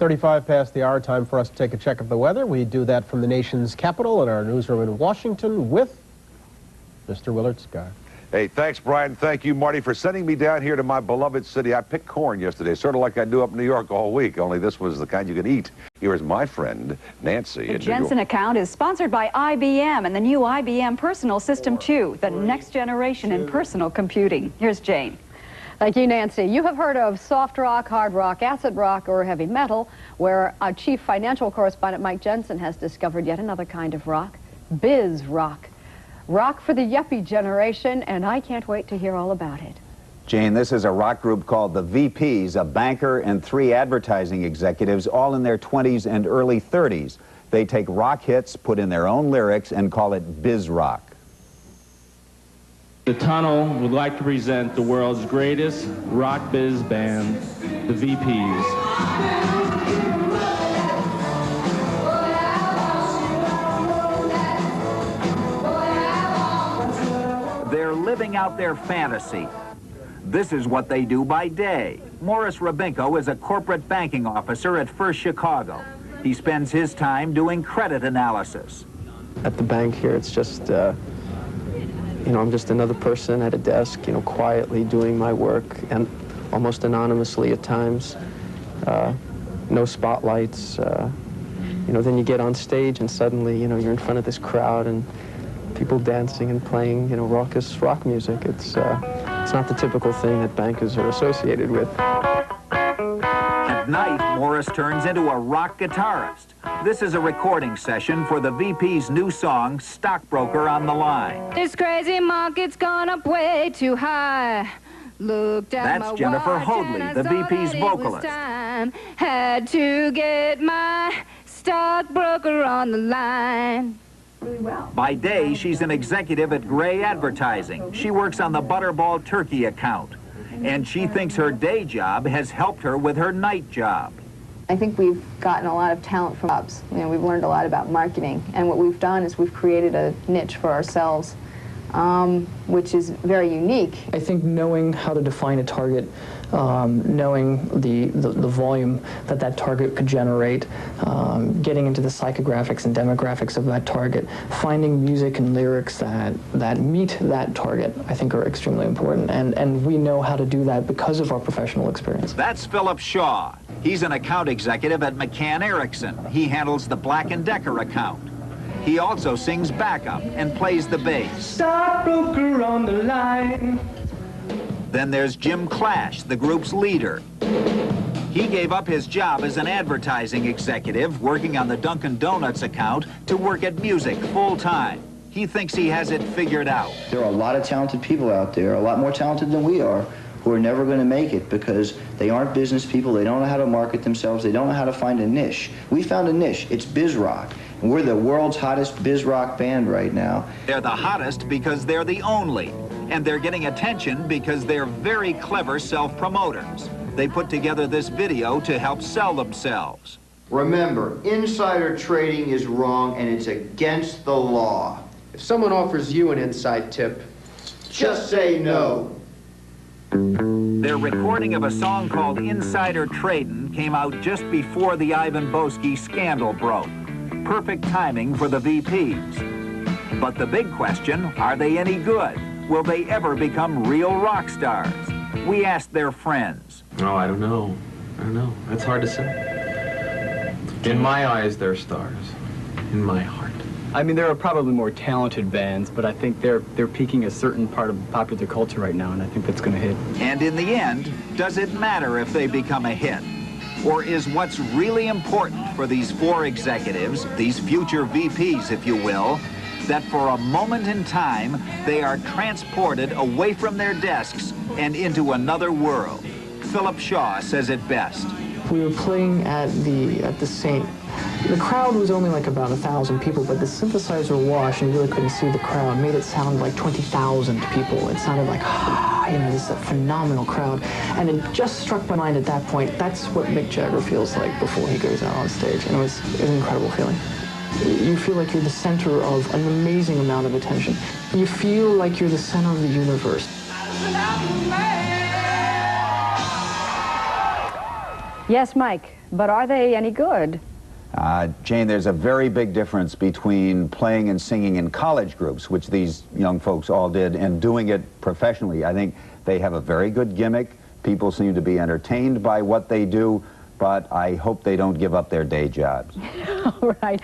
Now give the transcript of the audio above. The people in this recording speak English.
35 past the hour, time for us to take a check of the weather. We do that from the nation's capital in our newsroom in Washington with Mr. Willard Scott. Hey, thanks, Brian. Thank you, Marty, for sending me down here to my beloved city. I picked corn yesterday, sort of like I do up in New York all week, only this was the kind you could eat. Here is my friend, Nancy. The Jensen account is sponsored by IBM and the new IBM Personal System 2, the next generation in personal computing. Here's Jane. Thank you, Nancy. You have heard of soft rock, hard rock, acid rock, or heavy metal, where our chief financial correspondent, Mike Jensen, has discovered yet another kind of rock, biz rock. Rock for the yuppie generation, and I can't wait to hear all about it. Jane, this is a rock group called the VPs, a banker and 3 advertising executives, all in their 20s and early 30s. They take rock hits, put in their own lyrics, and call it biz rock. The Tunnel would like to present the world's greatest rock biz band, the VPs. They're living out their fantasy. This is what they do by day. Morris Rabinko is a corporate banking officer at First Chicago. He spends his time doing credit analysis. At the bank here, it's just, you know, I'm just another person at a desk, you know, quietly doing my work, and almost anonymously at times. No spotlights. You know, then you get on stage and suddenly, you know, you're in front of this crowd and people dancing and playing, you know, raucous rock music. It's not the typical thing that bankers are associated with. At night, Morris turns into a rock guitarist. This is a recording session for the VP's new song, Stockbroker on the Line. This crazy market's gone up way too high. Looked at That's Jennifer Hoadley, the VP's vocalist. Had to get my stockbroker on the line. Really well. By day, she's an executive at Gray Advertising. She works on the Butterball Turkey account. And she thinks her day job has helped her with her night job. I think we've gotten a lot of talent from jobs. You know, we've learned a lot about marketing. And what we've done is we've created a niche for ourselves, which is very unique. I think knowing how to define a target, knowing the volume that target could generate, getting into the psychographics and demographics of that target, finding music and lyrics that meet that target, I think are extremely important. And we know how to do that because of our professional experience. That's Philip Shaw. He's an account executive at McCann Erickson. He handles the Black & Decker account. He also sings backup and plays the bass. Stockbroker on the line. Then there's Jim Clash, the group's leader. He gave up his job as an advertising executive working on the Dunkin' Donuts account to work at music full-time. He thinks he has it figured out. There are a lot of talented people out there, a lot more talented than we are, who are never going to make it because they aren't business people, they don't know how to market themselves, they don't know how to find a niche. We found a niche, it's biz rock. And we're the world's hottest biz rock band right now. They're the hottest because they're the only. And they're getting attention because they're very clever self-promoters. They put together this video to help sell themselves. Remember, insider trading is wrong and it's against the law. If someone offers you an inside tip, Just say no. Their recording of a song called Insider Tradin came out just before the Ivan Boesky scandal broke. Perfect timing for the VPs. But the big question, are they any good? Will they ever become real rock stars? We asked their friends. Oh, I don't know. That's hard to say. In my eyes, they're stars. In my heart. I mean, there are probably more talented bands, but I think they're peaking a certain part of popular culture right now, and I think that's going to hit. And in the end, does it matter if they become a hit? Or is what's really important for these 4 executives, these future VPs, if you will, that for a moment in time, they are transported away from their desks and into another world? Philip Shaw says it best. We were playing at the Saint. The crowd was only like about 1,000 people, but the synthesizer wash, and you really couldn't see the crowd, made it sound like 20,000 people. It sounded like, you know, this is a phenomenal crowd. And it just struck my mind at that point, that's what Mick Jagger feels like before he goes out on stage. And it was an incredible feeling. You feel like you're the center of an amazing amount of attention. You feel like you're the center of the universe. Yes, Mike, but are they any good? Jane, there's a very big difference between playing and singing in college groups, which these young folks all did, and doing it professionally. I think they have a very good gimmick. People seem to be entertained by what they do, but I hope they don't give up their day jobs. All right.